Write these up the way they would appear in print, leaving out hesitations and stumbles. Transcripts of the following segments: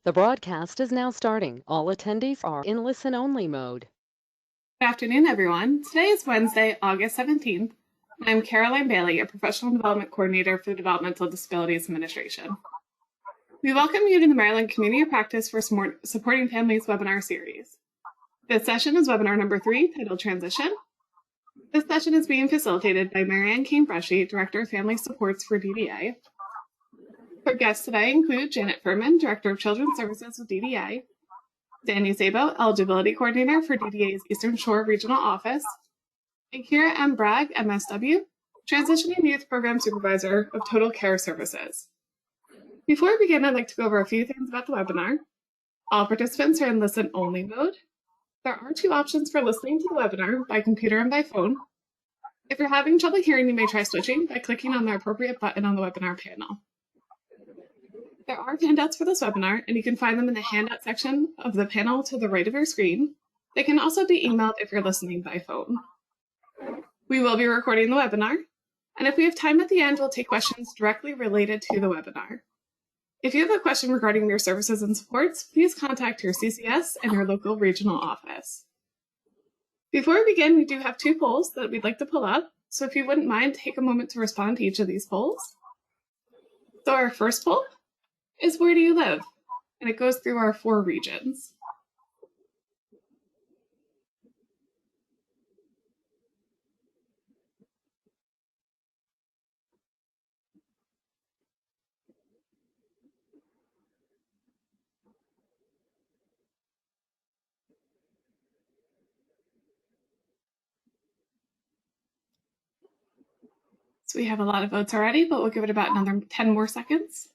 The broadcast is now starting. All attendees are in listen-only mode. Good afternoon, everyone. Today is Wednesday, August 17th. I'm Caroline Bailey, a Professional Development Coordinator for the Developmental Disabilities Administration. We welcome you to the Maryland Community Practice for Supporting Families webinar series. This session is webinar number 3, titled Transition. This session is being facilitated by Marianne Kane-Bresci, Director of Family Supports for DDA. Our guests today include Janet Furman, Director of Children's Services with DDA, Danny Szabo, Eligibility Coordinator for DDA's Eastern Shore Regional Office, and Kira M. Bragg, MSW, Transitioning Youth Program Supervisor of Total Care Services. Before we begin, I'd like to go over a few things about the webinar. All participants are in listen-only mode. There are 2 options for listening to the webinar, by computer and by phone. If you're having trouble hearing, you may try switching by clicking on the appropriate button on the webinar panel. There are handouts for this webinar, and you can find them in the handout section of the panel to the right of your screen. They can also be emailed if you're listening by phone. We will be recording the webinar, and if we have time at the end, we'll take questions directly related to the webinar. If you have a question regarding your services and supports, please contact your CCS and your local regional office. Before we begin, we do have 2 polls that we'd like to pull up, so if you wouldn't mind, take a moment to respond to each of these polls. So our first poll is, where do you live? And it goes through our 4 regions. So we have a lot of votes already, but we'll give it about another 10 more seconds.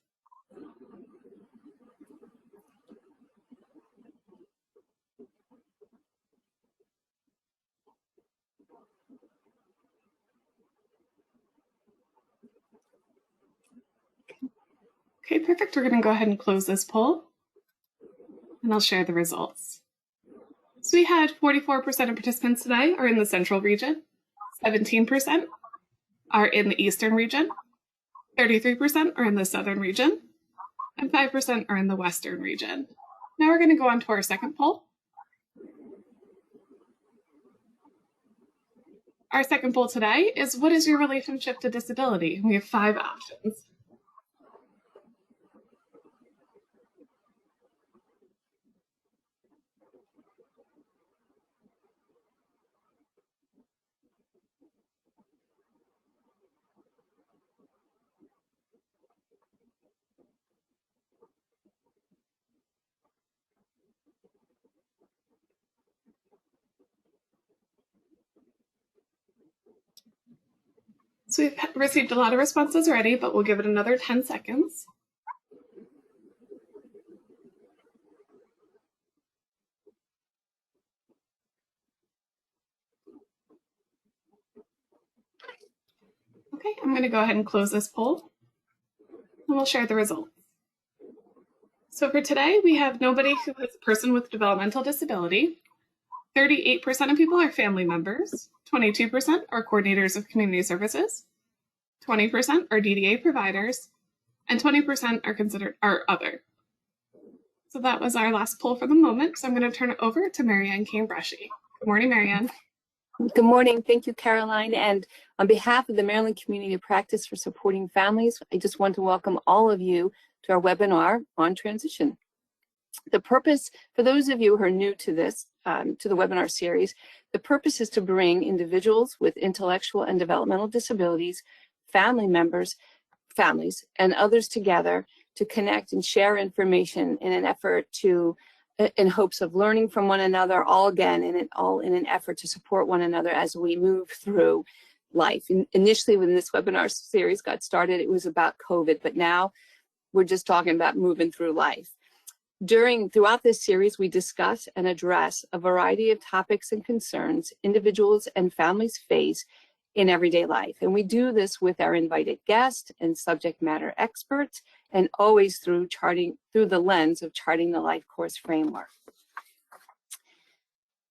Okay, perfect. We're going to go ahead and close this poll, and I'll share the results. So we had 44% of participants today are in the Central region, 17% are in the Eastern region, 33% are in the Southern region, and 5% are in the Western region. Now we're going to go on to our second poll. Our second poll today is, what is your relationship to disability? We have 5 options. So we've received a lot of responses already, but we'll give it another 10 seconds. Okay, I'm going to go ahead and close this poll, and we'll share the results. So for today, we have nobody who is a person with developmental disability. 38% of people are family members. 22% are coordinators of community services. 20% are DDA providers, and 20% are considered other. So that was our last poll for the moment. So I'm going to turn it over to Marianne Kane-Bresci. Good morning, Marianne. Good morning. Thank you, Caroline. And on behalf of the Maryland Community Practice for Supporting Families, I just want to welcome all of you to our webinar on transition. The purpose, for those of you who are new to this, to the webinar series, the purpose is to bring individuals with intellectual and developmental disabilities, family members, families, and others together to connect and share information in an effort to, in hopes of learning from one another, all in an effort to support one another as we move through life. Initially, when this webinar series got started, it was about COVID, but now we're just talking about moving through life. Throughout this series, we discuss and address a variety of topics and concerns individuals and families face in everyday life. And we do this with our invited guests and subject matter experts, and always through the lens of Charting the Life Course framework.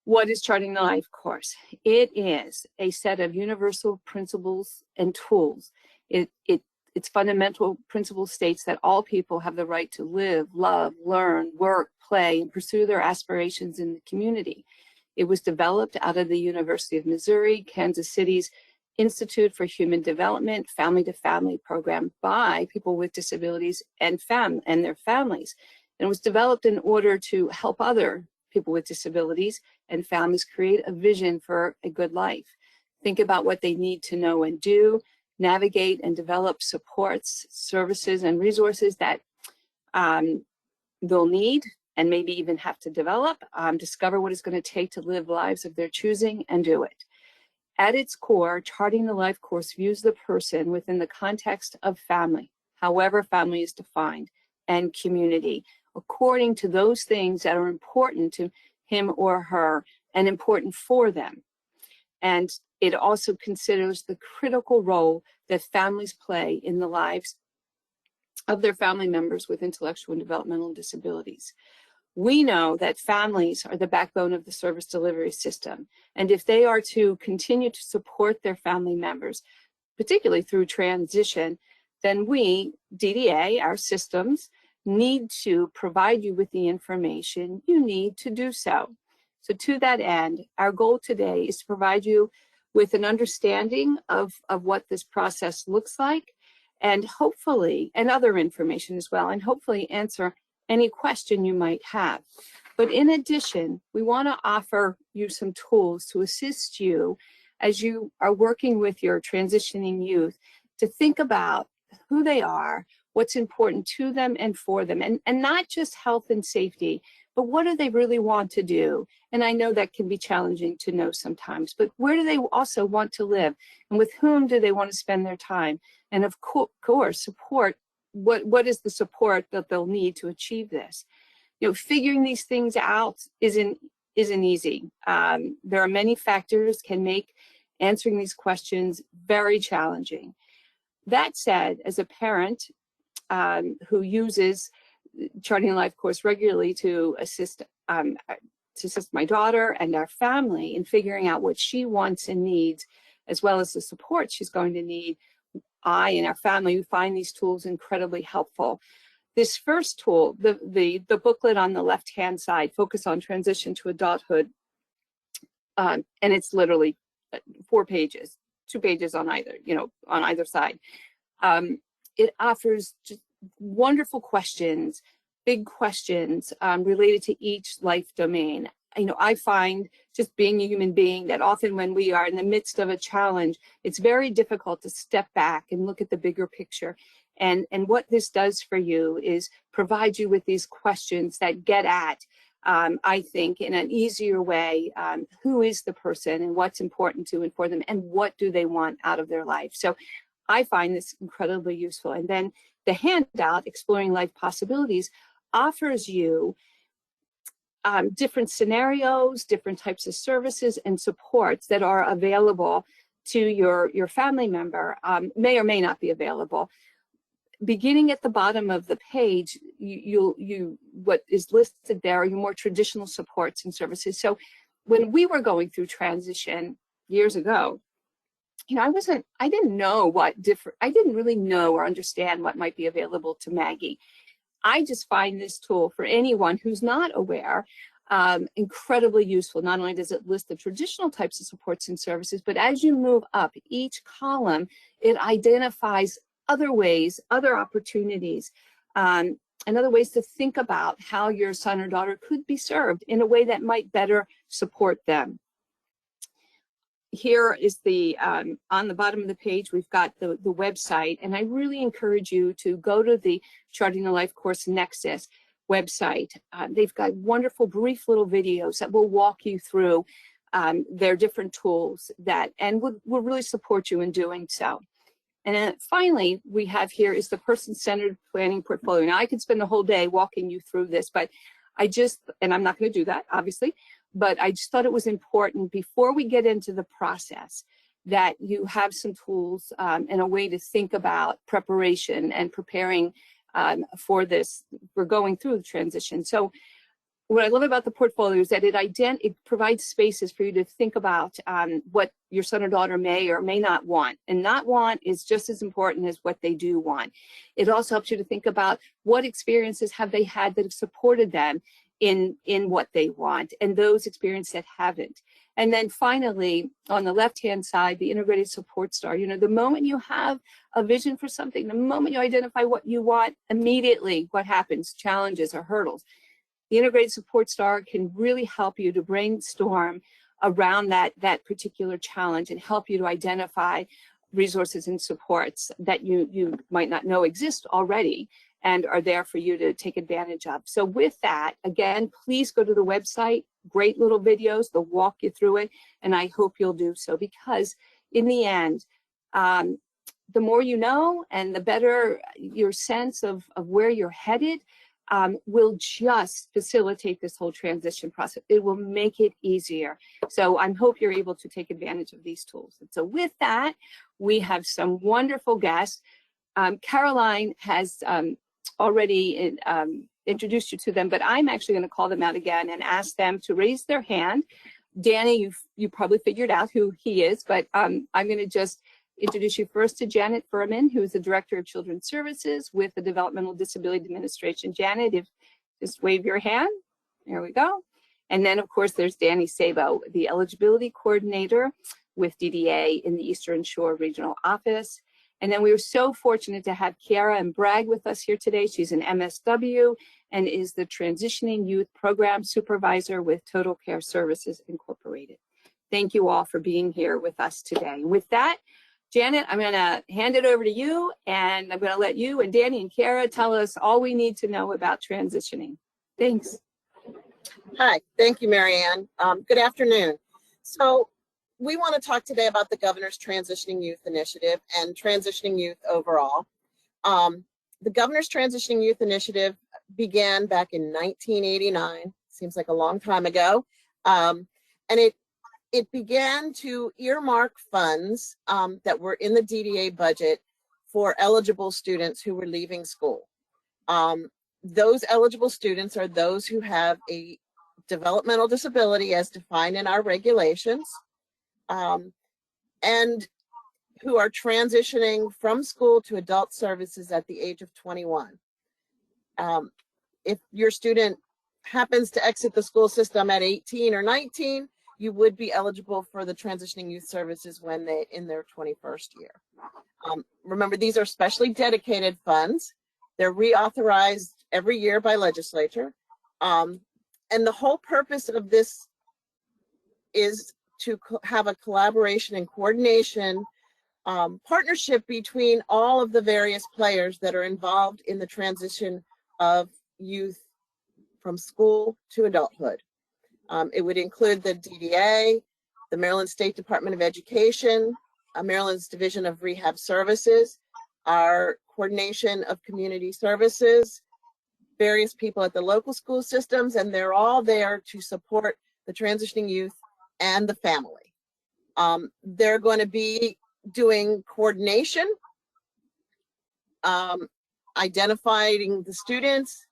What is Charting the Life Course? It is a set of universal principles and tools. It its fundamental principle states that all people have the right to live, love, learn, work, play, and pursue their aspirations in the community. It was developed out of the University of Missouri, Kansas City's Institute for Human Development, Family to Family program by people with disabilities and their families. And it was developed in order to help other people with disabilities and families create a vision for a good life. Think about what they need to know and do, navigate and develop supports, services, and resources that they'll need and maybe even have to develop, discover what it's going to take to live lives of their choosing and do it. At its core, Charting the Life course views the person within the context of family, however family is defined, and community, according to those things that are important to him or her and important for them. And it also considers the critical role that families play in the lives of their family members with intellectual and developmental disabilities. We know that families are the backbone of the service delivery system. And if they are to continue to support their family members, particularly through transition, then we, DDA, our systems, need to provide you with the information you need to do so. So to that end, our goal today is to provide you with an understanding of what this process looks like, and hopefully, and other information as well, and hopefully answer any question you might have. But in addition, we want to offer you some tools to assist you as you are working with your transitioning youth to think about who they are, what's important to them and for them, and not just health and safety, but what do they really want to do? And I know that can be challenging to know sometimes, but where do they also want to live? And with whom do they want to spend their time? And of course, support. What is the support that they'll need to achieve this? You know, figuring these things out isn't easy. There are many factors can make answering these questions very challenging. That said, as a parent who uses Charting the Life course regularly to assist my daughter and our family in figuring out what she wants and needs, as well as the support she's going to need, I and our family find these tools incredibly helpful. This first tool, the booklet on the left-hand side, Focus on Transition to Adulthood, and it's literally 4 pages, 2 pages on either side. It offers just wonderful questions, big questions related to each life domain. You know, I find, just being a human being, that often when we are in the midst of a challenge, it's very difficult to step back and look at the bigger picture. And what this does for you is provide you with these questions that get at, I think, in an easier way, who is the person and what's important to and for them, and what do they want out of their life. So I find this incredibly useful. And then the handout, Exploring Life Possibilities, offers you different scenarios, different types of services and supports that are available to your family member, may or may not be available. Beginning at the bottom of the page, what is listed there are your more traditional supports and services. So when we were going through transition years ago, you know, I didn't really know or understand what might be available to Maggie. I just find this tool, for anyone who's not aware, incredibly useful. Not only does it list the traditional types of supports and services, but as you move up each column, it identifies other ways, other opportunities, and other ways to think about how your son or daughter could be served in a way that might better support them. Here is on the bottom of the page, we've got the website, and I really encourage you to go to the Charting the Life course Nexus website. They've got wonderful brief little videos that will walk you through their different tools and will really support you in doing so. And then finally, we have here is the person-centered planning portfolio. Now, I could spend the whole day walking you through this, but and I'm not going to do that, obviously, but I just thought it was important before we get into the process that you have some tools and a way to think about preparation and preparing for going through the transition. So what I love about the portfolio is that it provides spaces for you to think about what your son or daughter may or may not want. And not want is just as important as what they do want. It also helps you to think about what experiences have they had that have supported them in what they want, and those experiences that haven't. And then finally, on the left-hand side, the integrated support star. You know, the moment you have a vision for something, the moment you identify what you want, immediately what happens? Challenges or hurdles. The integrated support star can really help you to brainstorm around that particular challenge and help you to identify resources and supports that you might not know exist already and are there for you to take advantage of. So with that, again, please go to the website. Great little videos, they'll walk you through it, and I hope you'll do so, because in the end, the more you know and the better your sense of where you're headed, will just facilitate this whole transition process. It will make it easier. So I hope you're able to take advantage of these tools. And so with that, we have some wonderful guests. Caroline has already introduced you to them, but I'm actually going to call them out again and ask them to raise their hand. Danny, you probably figured out who he is, but I'm going to just introduce you first to Janet Furman, who is the Director of Children's Services with the Developmental Disability Administration. Janet, if just wave your hand. There we go. And then, of course, there's Danny Sabo, the Eligibility Coordinator with DDA in the Eastern Shore Regional Office. And then we were so fortunate to have Kiara and Bragg with us here today. She's an MSW and is the Transitioning Youth Program Supervisor with Total Care Services Incorporated. Thank you all for being here with us today. With that, Janet, I'm going to hand it over to you, and I'm going to let you and Danny and Kiara tell us all we need to know about transitioning. Thanks. Hi, thank you, Marianne. Good afternoon. So we want to talk today about the Governor's Transitioning Youth Initiative and transitioning youth overall. The Governor's Transitioning Youth Initiative began back in 1989, seems like a long time ago, and it began to earmark funds that were in the DDA budget for eligible students who were leaving school. Those eligible students are those who have a developmental disability as defined in our regulations, and who are transitioning from school to adult services at the age of 21. If your student happens to exit the school system at 18 or 19, you would be eligible for the Transitioning Youth Services when they're in their 21st year. Remember, these are specially dedicated funds. They're reauthorized every year by legislature. And the whole purpose of this is to have a collaboration and coordination partnership between all of the various players that are involved in the transition of youth from school to adulthood. It would include the DDA, the Maryland State Department of Education, Maryland's Division of Rehab Services, our coordination of community services, various people at the local school systems, and they're all there to support the transitioning youth and the family. They're going to be doing coordination, identifying the students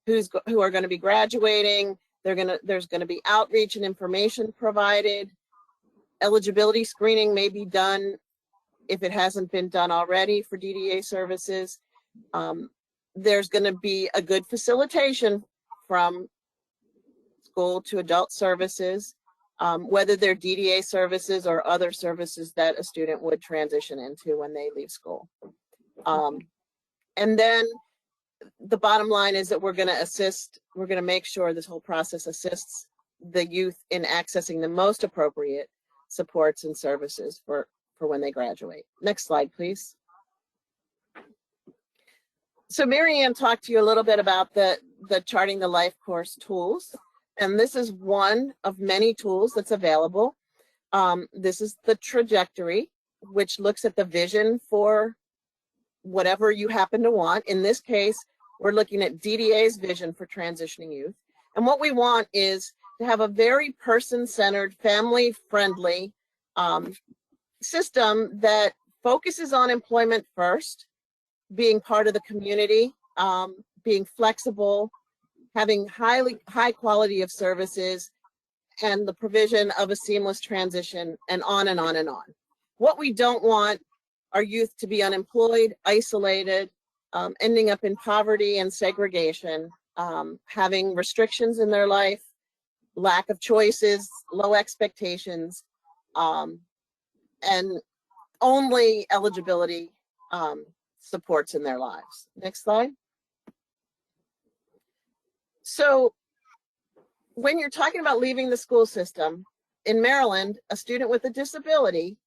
who are going to be graduating. There's going to be outreach and information provided. Eligibility screening may be done if it hasn't been done already for DDA services. There's going to be a good facilitation from school to adult services, whether they're DDA services or other services that a student would transition into when they leave school. And then the bottom line is that we're going to make sure this whole process assists the youth in accessing the most appropriate supports and services for when they graduate. Next slide, please. So Marianne talked to you a little bit about the Charting the Life course tools, and this is one of many tools that's available. This is the trajectory, which looks at the vision for whatever you happen to want. In this case, we're looking at DDA's vision for transitioning youth. And what we want is to have a very person-centered, family-friendly system that focuses on employment first, being part of the community, being flexible, having high quality of services, and the provision of a seamless transition, and on and on and on. What we don't want are youth to be unemployed, isolated, ending up in poverty and segregation, having restrictions in their life, lack of choices, low expectations, and only eligibility supports in their lives. Next slide. So when you're talking about leaving the school system, in Maryland, a student with a disability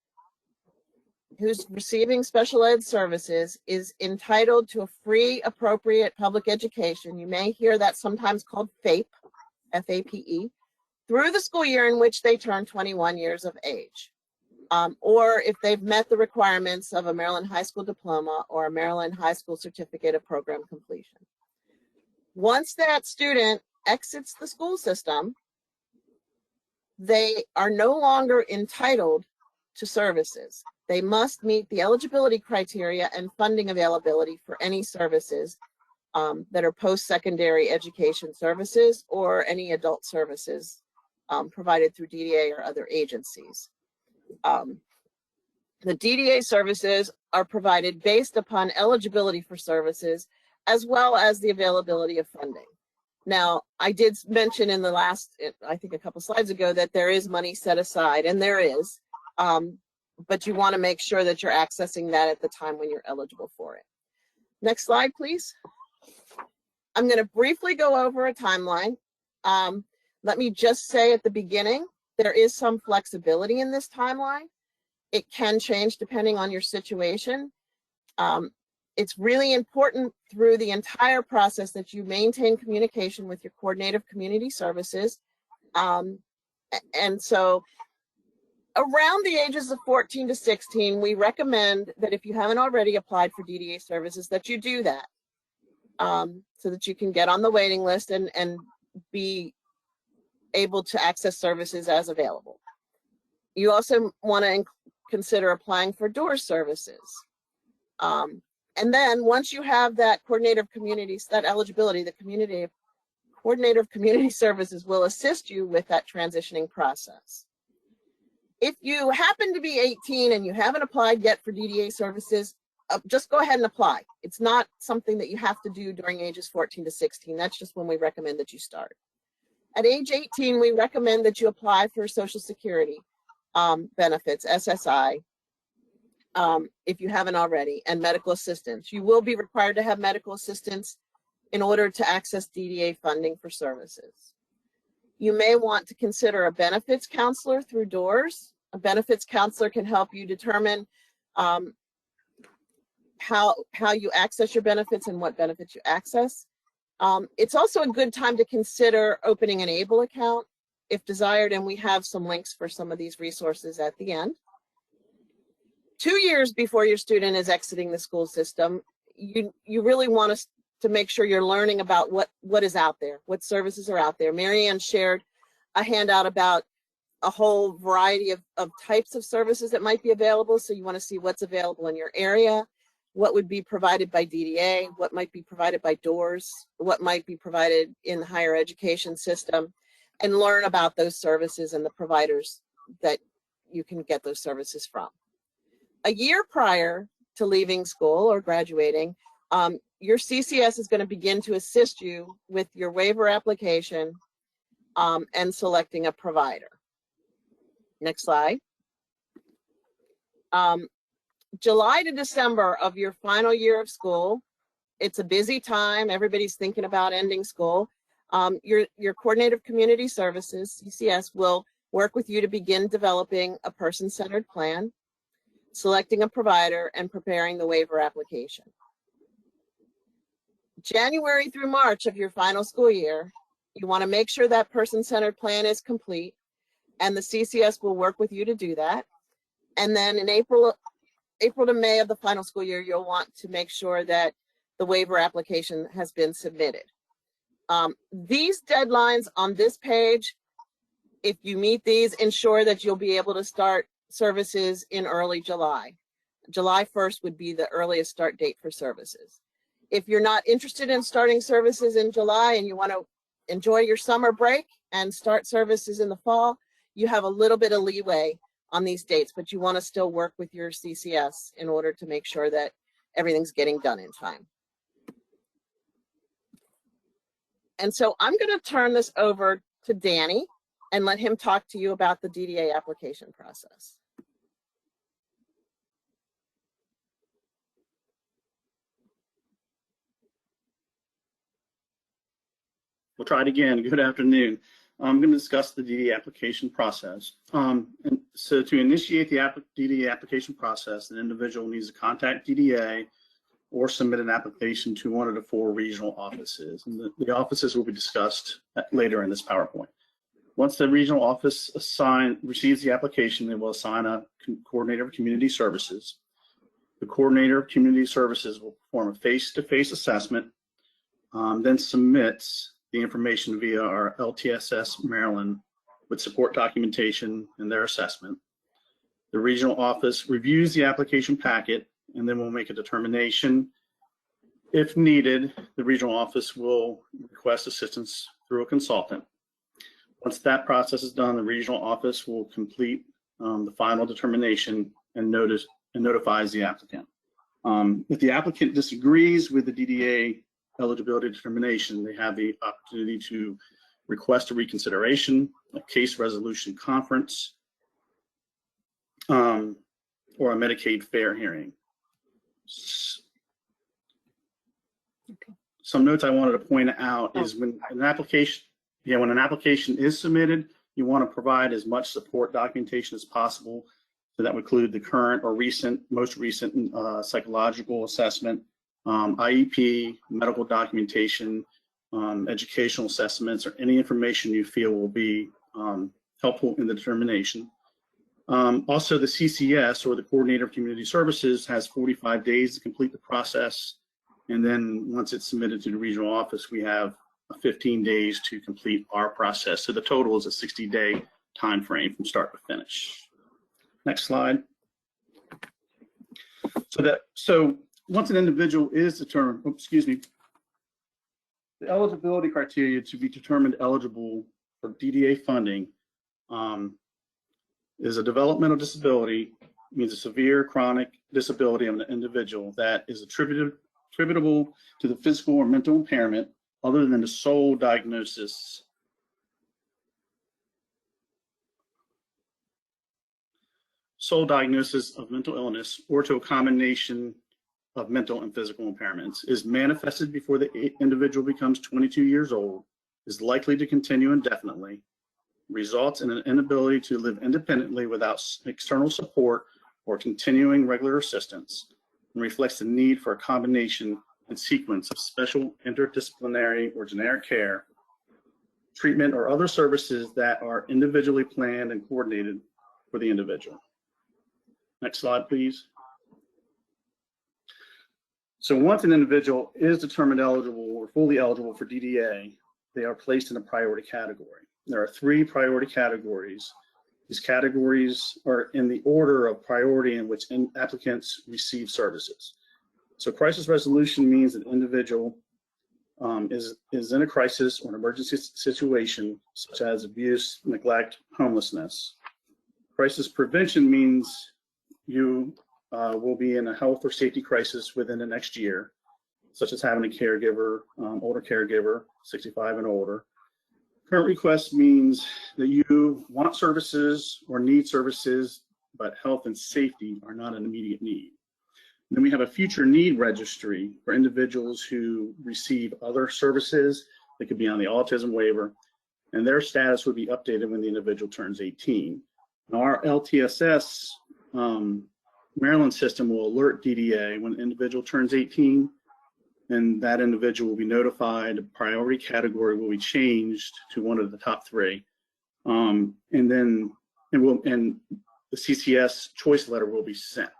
who's receiving special ed services is entitled to a free, appropriate public education. You may hear that sometimes called FAPE, F-A-P-E, through the school year in which they turn 21 years of age. Or if they've met the requirements of a Maryland high school diploma or a Maryland high school certificate of program completion. Once that student exits the school system, they are no longer entitled to services. They must meet the eligibility criteria and funding availability for any services that are post-secondary education services or any adult services provided through DDA or other agencies. The DDA services are provided based upon eligibility for services as well as the availability of funding. Now, I did mention in the last, I think a couple slides ago, that there is money set aside, and there is, but you want to make sure that you're accessing that at the time when you're eligible for it. Next slide, please. I'm going to briefly go over a timeline. Let me just say at the beginning, there is some flexibility in this timeline. It can change depending on your situation. It's really important through the entire process that you maintain communication with your coordinator of community services. And so around the ages of 14 to 16, we recommend that if you haven't already applied for DDA services, that you do that so that you can get on the waiting list and be able to access services as available. You also want to consider applying for DOORS services. And then once you have that coordinator of communities, that eligibility, the coordinator of community services will assist you with that transitioning process. If you happen to be 18 and you haven't applied yet for DDA services, just go ahead and apply. It's not something that you have to do during ages 14 to 16. That's just when we recommend that you start. At age 18, we recommend that you apply for Social Security benefits, SSI, if you haven't already, and medical assistance. You will be required to have medical assistance in order to access DDA funding for services. You may want to consider a benefits counselor through DOORS. A benefits counselor can help you determine how you access your benefits and what benefits you access. It's also a good time to consider opening an ABLE account if desired, and we have some links for some of these resources at the end. 2 years before your student is exiting the school system, you really want to make sure you're learning about what is out there, what services are out there. Mary Ann shared a handout about a whole variety of types of services that might be available. So you want to see what's available in your area, what would be provided by DDA, what might be provided by DOORS, what might be provided in the higher education system, and learn about those services and the providers that you can get those services from. A year prior to leaving school or graduating, your CCS is going to begin to assist you with your waiver application and selecting a provider. Next slide. July to December of your final year of school, it's a busy time. Everybody's thinking about ending school. Your coordinator of community services, CCS, will work with you to begin developing a person-centered plan, selecting a provider, and preparing the waiver application. January through March of your final school year, you want to make sure that person-centered plan is complete, and the CCS will work with you to do that. And then in April to May of the final school year, you'll want to make sure that the waiver application has been submitted. These deadlines on this page, if you meet these, ensure that you'll be able to start services in early July. July 1st would be the earliest start date for services. If you're not interested in starting services in July and you want to enjoy your summer break and start services in the fall, you have a little bit of leeway on these dates, but you want to still work with your CCS in order to make sure that everything's getting done in time. And so I'm going to turn this over to Danny and let him talk to you about the DDA application process. We'll try it again. Good afternoon. I'm going to discuss the DDA application process. And so to initiate the DDA application process, an individual needs to contact DDA or submit an application to one of the 4 regional offices. And the offices will be discussed later in this PowerPoint. Once the regional office receives the application, they will assign a coordinator of community services. The coordinator of community services will perform a face-to-face assessment, then submits the information via our LTSS Maryland with support documentation and their assessment. The regional office reviews the application packet and then we'll make a determination. If needed, the regional office will request assistance through a consultant. Once that process is done, the regional office will complete the final determination and notifies the applicant. If the applicant disagrees with the DDA eligibility determination, they have the opportunity to request a reconsideration, a case resolution conference, or a Medicaid fair hearing. Some notes I wanted to point out is when an application is submitted, you want to provide as much support documentation as possible. So that would include the current or most recent psychological assessment, IEP, medical documentation, educational assessments, or any information you feel will be helpful in the determination. Also, the CCS, or the Coordinator of Community Services, has 45 days to complete the process. And then once it's submitted to the regional office, we have 15 days to complete our process. So the total is a 60-day time frame from start to finish. Next slide. So once an individual is determined, the eligibility criteria to be determined eligible for DDA funding is a developmental disability, means a severe chronic disability of an individual that is attributable to the physical or mental impairment other than the sole diagnosis of mental illness, or to a combination of mental and physical impairments, is manifested before the individual becomes 22 years old, is likely to continue indefinitely, results in an inability to live independently without external support or continuing regular assistance, and reflects the need for a combination and sequence of special interdisciplinary or generic care, treatment, or other services that are individually planned and coordinated for the individual. Next slide, please. So once an individual is determined eligible or fully eligible for DDA, they are placed in a priority category. There are 3 priority categories. These categories are in the order of priority in which applicants receive services. So crisis resolution means an individual is in a crisis or an emergency situation, such as abuse, neglect, homelessness. Crisis prevention means you will be in a health or safety crisis within the next year, such as having a caregiver, older caregiver, 65 and older. Current request means that you want services or need services, but health and safety are not an immediate need. Then we have a future need registry for individuals who receive other services. They could be on the autism waiver, and their status would be updated when the individual turns 18. Now, our LTSS Maryland system will alert DDA when an individual turns 18, and that individual will be notified. Priority category will be changed to one of the top 3, and the CCS choice letter will be sent.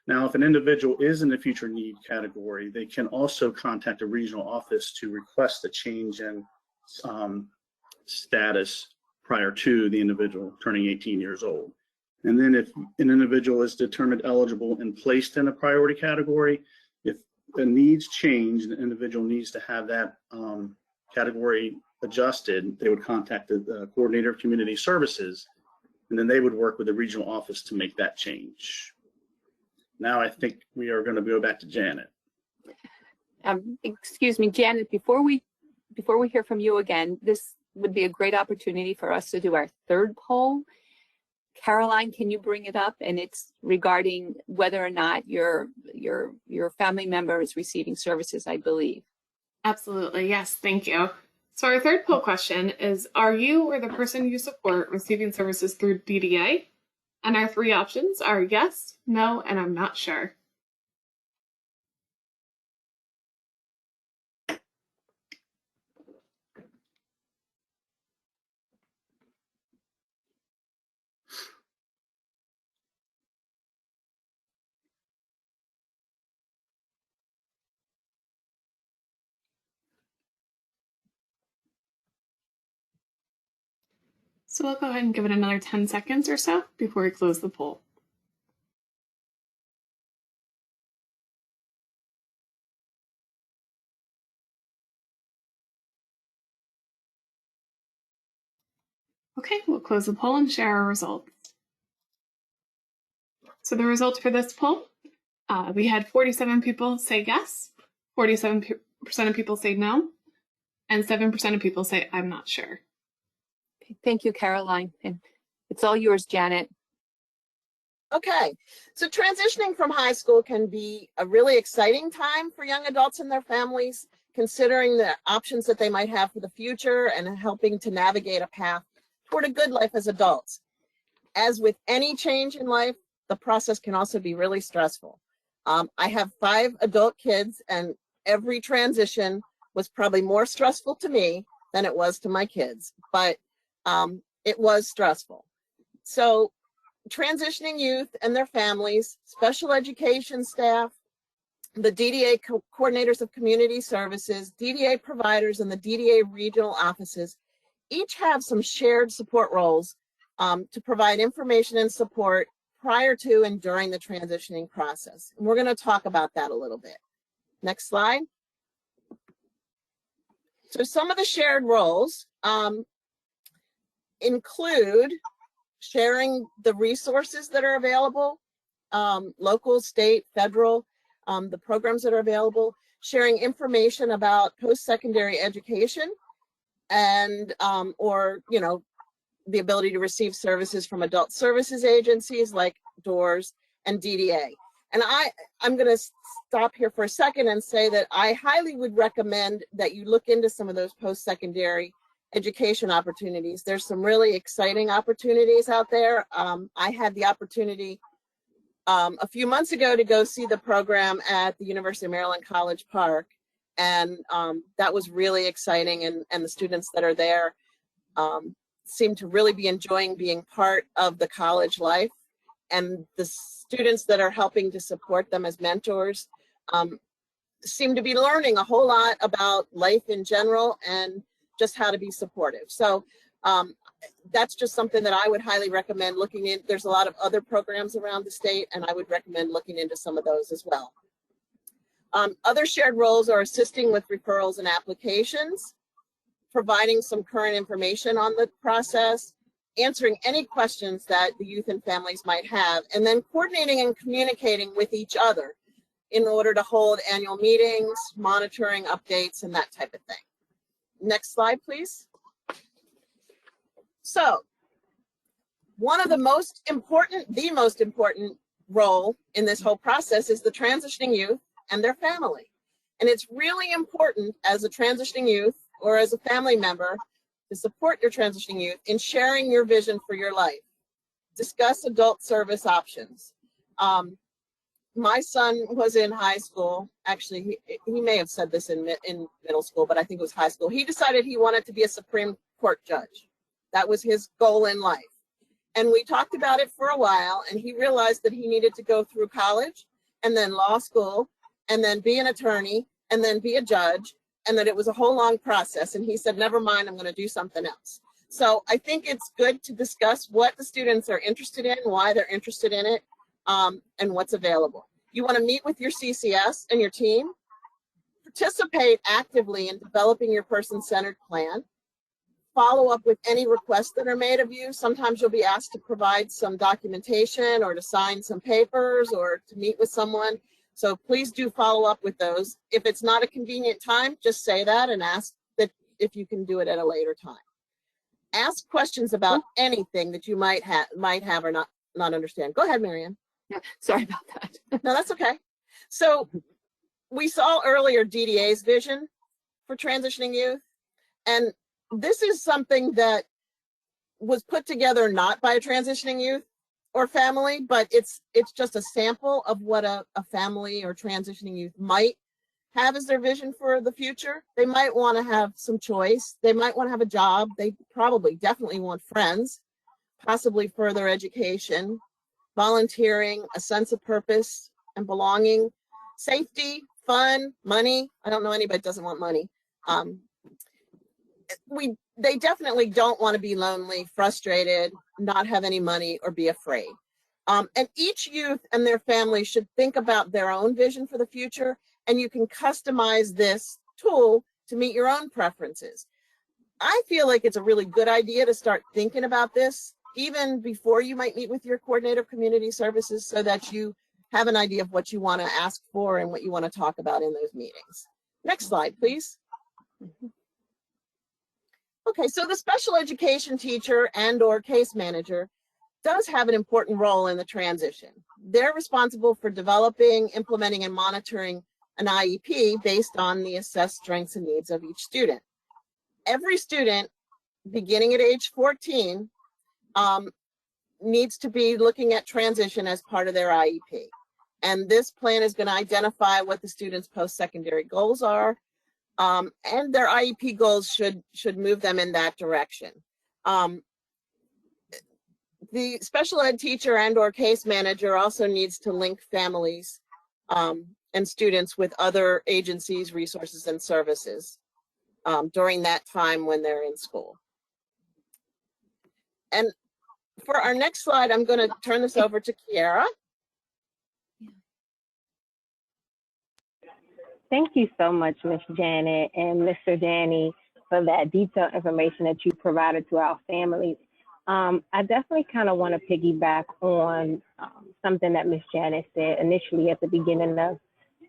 Now, if an individual is in the future need category, they can also contact a regional office to request a change in status prior to the individual turning 18 years old. And then if an individual is determined eligible and placed in a priority category, if the needs change, the individual needs to have that category adjusted, they would contact the coordinator of community services, and then they would work with the regional office to make that change. Now I think we are going to go back to Janet. Excuse me, Janet, before we hear from you again, this would be a great opportunity for us to do our third poll. Caroline, can you bring it up? And it's regarding whether or not your family member is receiving services, I believe. Absolutely. Yes. Thank you. So our third poll question is, are you or the person you support receiving services through DDA? And our three options are yes, no, and I'm not sure. So we'll go ahead and give it another 10 seconds or so before we close the poll. Okay, we'll close the poll and share our results. So the results for this poll, we had 47 people say yes, 47% of people say no, and 7% of people say I'm not sure. Thank you, Caroline. And it's all yours, Janet. Okay, so transitioning from high school can be a really exciting time for young adults and their families, considering the options that they might have for the future and helping to navigate a path toward a good life as adults. As with any change in life, the process can also be really stressful. I have 5 adult kids, and every transition was probably more stressful to me than it was to my kids, but it was stressful. So transitioning youth and their families, special education staff, the DDA coordinators of community services, DDA providers, and the DDA regional offices each have some shared support roles to provide information and support prior to and during the transitioning process. And we're going to talk about that a little bit. Next slide. So some of the shared roles include sharing the resources that are available, local, state, federal, the programs that are available, sharing information about post-secondary education, and or the ability to receive services from adult services agencies like DOORS and DDA. And I'm going to stop here for a second and say that I highly would recommend that you look into some of those post-secondary education opportunities. There's some really exciting opportunities out there. I had the opportunity a few months ago to go see the program at the University of Maryland College Park, and that was really exciting, and the students that are there seem to really be enjoying being part of the college life, and the students that are helping to support them as mentors seem to be learning a whole lot about life in general and just how to be supportive. So that's just something that I would highly recommend looking in. There's a lot of other programs around the state, and I would recommend looking into some of those as well. Other shared roles are assisting with referrals and applications, providing some current information on the process, answering any questions that the youth and families might have, and then coordinating and communicating with each other in order to hold annual meetings, monitoring updates, and that type of thing. Next slide, please. So one of the most important role in this whole process is the transitioning youth and their family. And it's really important as a transitioning youth or as a family member to support your transitioning youth in sharing your vision for your life. Discuss adult service options. My son was in high school. Actually, he may have said this in middle school, but I think it was high school. He decided he wanted to be a Supreme Court judge. That was his goal in life. And we talked about it for a while, and he realized that he needed to go through college and then law school and then be an attorney and then be a judge, and that it was a whole long process. And he said, never mind, I'm going to do something else. So I think it's good to discuss what the students are interested in, why they're interested in it, and what's available. You want to meet with your CCS and your team, participate actively in developing your person-centered plan, follow up with any requests that are made of you. Sometimes you'll be asked to provide some documentation or to sign some papers or to meet with someone. So please do follow up with those. If it's not a convenient time, just say that and ask that if you can do it at a later time. Ask questions about anything that you might have or not understand. Go ahead, Marianne. Yeah, sorry about that. No, that's okay. So we saw earlier DDA's vision for transitioning youth. And this is something that was put together not by a transitioning youth or family, but it's just a sample of what a family or transitioning youth might have as their vision for the future. They might want to have some choice. They might want to have a job. They probably definitely want friends, possibly further education, volunteering, a sense of purpose and belonging, safety, fun, money. I don't know anybody that doesn't want money. They definitely don't want to be lonely, frustrated, not have any money, or be afraid. And each youth and their family should think about their own vision for the future, and you can customize this tool to meet your own preferences. I feel like it's a really good idea to start thinking about this even before you might meet with your coordinator of community services, so that you have an idea of what you want to ask for and what you want to talk about in those meetings. Next slide, please. Okay, so the special education teacher and/or case manager does have an important role in the transition. They're responsible for developing, implementing, and monitoring an IEP based on the assessed strengths and needs of each student. Every student, beginning at age 14, needs to be looking at transition as part of their IEP. And this plan is going to identify what the student's post-secondary goals are, and their IEP goals should move them in that direction. The special ed teacher and/or case manager also needs to link families and students with other agencies, resources, and services during that time when they're in school. And for our next slide, I'm going to turn this over to Kiara. Thank you so much, Ms. Janet and Mr. Danny, for that detailed information that you provided to our families. I definitely kind of want to piggyback on something that Ms. Janet said initially at the beginning of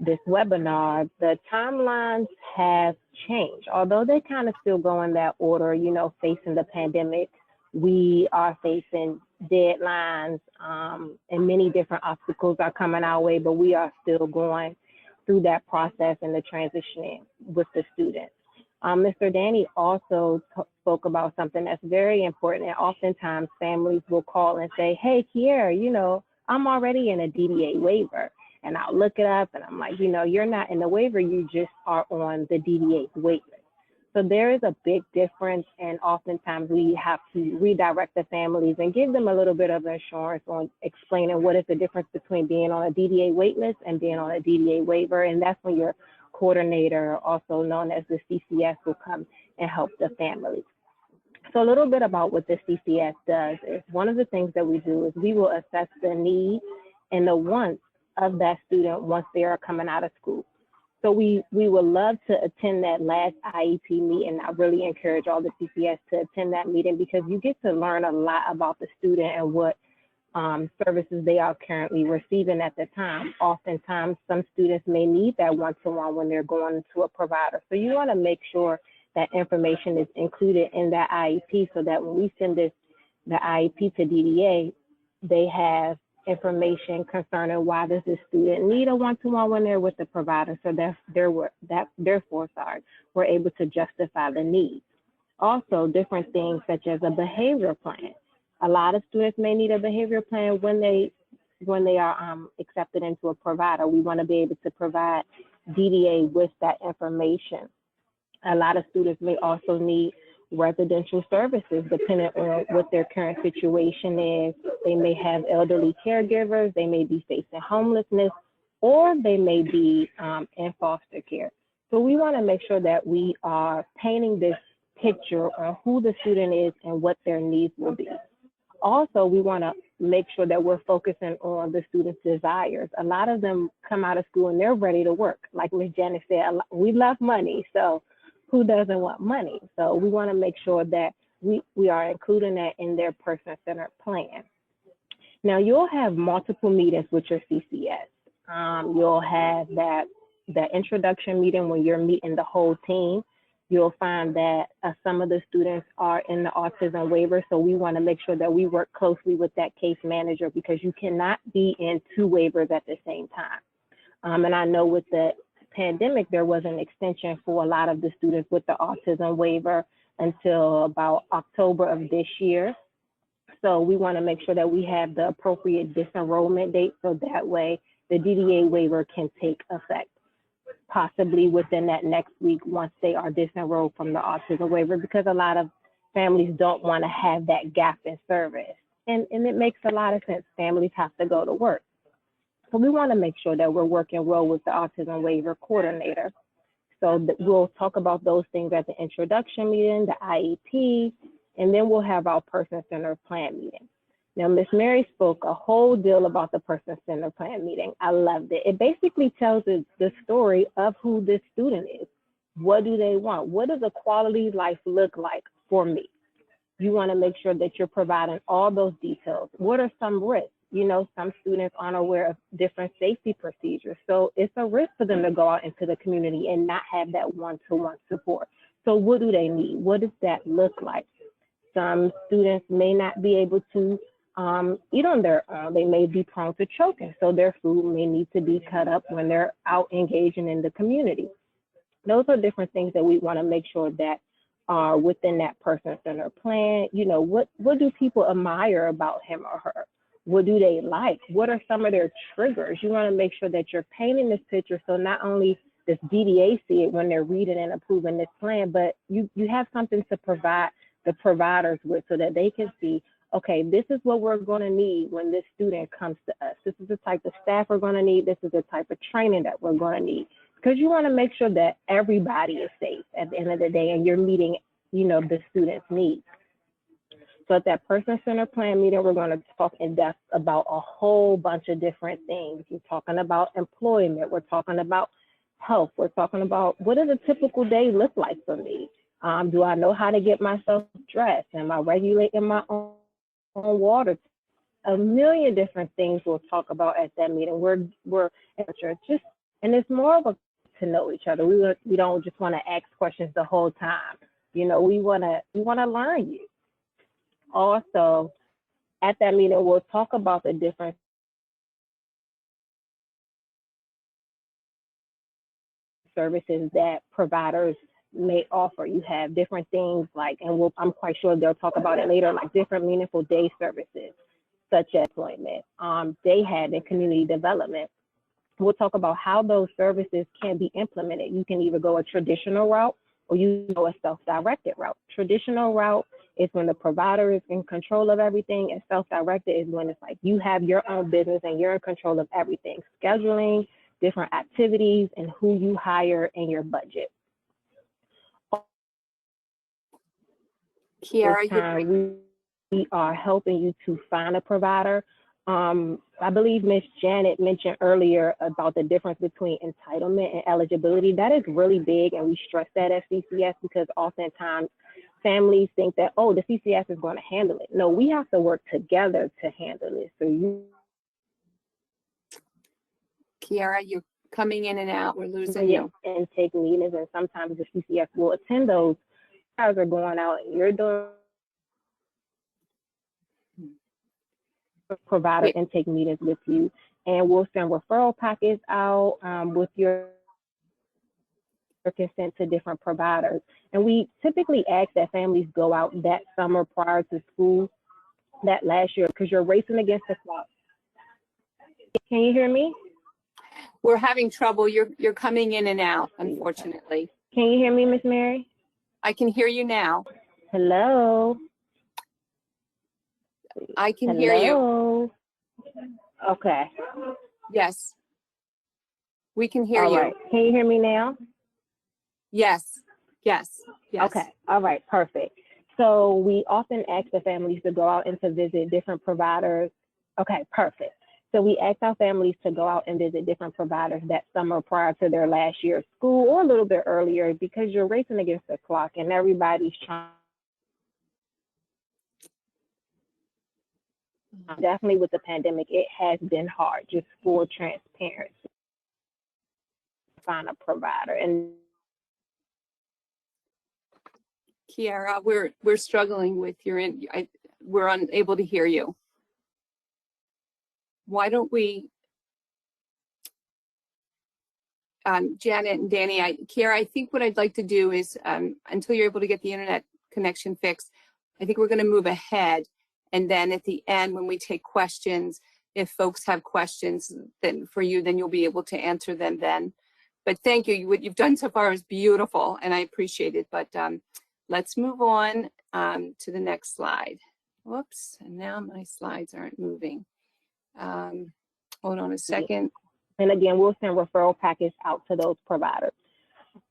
this webinar. The timelines have changed, although they kind of still go in that order. You know, facing the pandemic, we are facing deadlines, and many different obstacles are coming our way, but we are still going through that process and the transitioning with the students. Mr. Danny also spoke about something that's very important, and oftentimes families will call and say, hey, Kiara, you know, I'm already in a DDA waiver. And I'll look it up and I'm like, you know, you're not in the waiver, you just are on the DDA wait list. So there is a big difference, and oftentimes we have to redirect the families and give them a little bit of assurance on explaining what is the difference between being on a DDA waitlist and being on a DDA waiver. And that's when your coordinator, also known as the CCS, will come and help the families. So a little bit about what the CCS does is, one of the things that we do is we will assess the needs and the wants of that student once they are coming out of school. So we would love to attend that last IEP meeting. I really encourage all the CCS to attend that meeting, because you get to learn a lot about the student and what services they are currently receiving at the time. Oftentimes, some students may need that one-to-one when they're going to a provider. So you want to make sure that information is included in that IEP, so that when we send the IEP to DDA, they have information concerning why does this student need a one-to-one when they're with the provider, so therefore we're able to justify the needs. Also, different things such as a behavior plan. A lot of students may need a behavior plan when they are accepted into a provider. We want to be able to provide DDA with that information. A lot of students may also need residential services depending on what their current situation is. They may have elderly caregivers, they may be facing homelessness, or they may be in foster care. So we want to make sure that we are painting this picture on who the student is and what their needs will be. Also, we want to make sure that we're focusing on the students' desires. A lot of them come out of school and they're ready to work. Like Ms. Janet said, we love money. So who doesn't want money? So we want to make sure that we are including that in their person-centered plan. Now, you'll have multiple meetings with your CCS. You'll have that introduction meeting when you're meeting the whole team. You'll find that some of the students are in the autism waiver, so we want to make sure that we work closely with that case manager, because you cannot be in 2 waivers at the same time. And I know with the pandemic, there was an extension for a lot of the students with the autism waiver until about October of this year. So we want to make sure that we have the appropriate disenrollment date, so that way the DDA waiver can take effect, possibly within that next week once they are disenrolled from the autism waiver, because a lot of families don't want to have that gap in service. And it makes a lot of sense. Families have to go to work. So we want to make sure that we're working well with the autism waiver coordinator. So we'll talk about those things at the introduction meeting, the IEP, and then we'll have our person-centered plan meeting. Now, Ms. Mary spoke a whole deal about the person-centered plan meeting. I loved it. It basically tells us the story of who this student is. What do they want? What does a quality life look like for me? You want to make sure that you're providing all those details. What are some risks? You know, some students aren't aware of different safety procedures. So it's a risk for them to go out into the community and not have that one-to-one support. So what do they need? What does that look like? Some students may not be able to eat on their own. They may be prone to choking, so their food may need to be cut up when they're out engaging in the community. Those are different things that we want to make sure that are within that person-centered plan. You know, what do people admire about him or her? What do they like? What are some of their triggers? You want to make sure that you're painting this picture, so not only does DDA see it when they're reading and approving this plan, but you have something to provide the providers with, so that they can see, okay, this is what we're going to need when this student comes to us. This is the type of staff we're going to need. This is the type of training that we're going to need. Because you want to make sure that everybody is safe at the end of the day, and you're meeting, you know, the student's needs. So at that person-centered plan meeting, we're going to talk in depth about a whole bunch of different things. We're talking about employment. We're talking about health. We're talking about, what does a typical day look like for me? Do I know how to get myself dressed? Am I regulating my own water? A million different things we'll talk about at that meeting. We're just, and it's more of a to know each other. We don't just want to ask questions the whole time. You know, we want to learn you. Also, at that meeting, we'll talk about the different services that providers may offer. You have different things like, and I'm quite sure they'll talk about it later, like different meaningful day services, such as employment, day had and community development. We'll talk about how those services can be implemented. You can either go a traditional route or you go a self-directed route. Traditional route is when the provider is in control of everything, and self-directed is when it's like you have your own business and you're in control of everything, scheduling, different activities, and who you hire and your budget. Kiara, we are helping you to find a provider. I believe Ms. Janet mentioned earlier about the difference between entitlement and eligibility. That is really big, and we stress that at CCS because oftentimes families think that, oh, the CCS is going to handle it. No, we have to work together to handle it. So Kiara, you're coming in and out. We're losing you. Intake meetings, and sometimes the CCS will attend those. You guys are going out and you're doing provider intake meetings with you, and we'll send referral packets out with your consent to different providers. And we typically ask that families go out that summer prior to school, that last year, because you're racing against the clock. Can you hear me? We're having trouble. You're coming in and out, unfortunately. Can you hear me, Miss Mary? I can hear you now. Hello? I can hear you. Okay. Yes. We can hear All you. right. Can you hear me now? Yes. Yes. Yes. Okay. All right. Perfect. So we often ask the families to go out and to visit different providers. Okay. Perfect. So we asked our families to go out and visit different providers that summer prior to their last year of school or a little bit earlier, because you're racing against the clock and everybody's trying. Definitely with the pandemic, it has been hard, just for transparency, to find a provider. And Kiara, we're struggling with we're unable to hear you. Why don't we, Janet and Danny, Kiara, I think what I'd like to do is, until you're able to get the internet connection fixed, I think we're going to move ahead. And then at the end, when we take questions, if folks have questions then for you, then you'll be able to answer them then. But thank you. What you've done so far is beautiful, and I appreciate it. But let's move on to the next slide. Whoops, and now my slides aren't moving. Hold on a second. And again, we'll send referral packets out to those providers.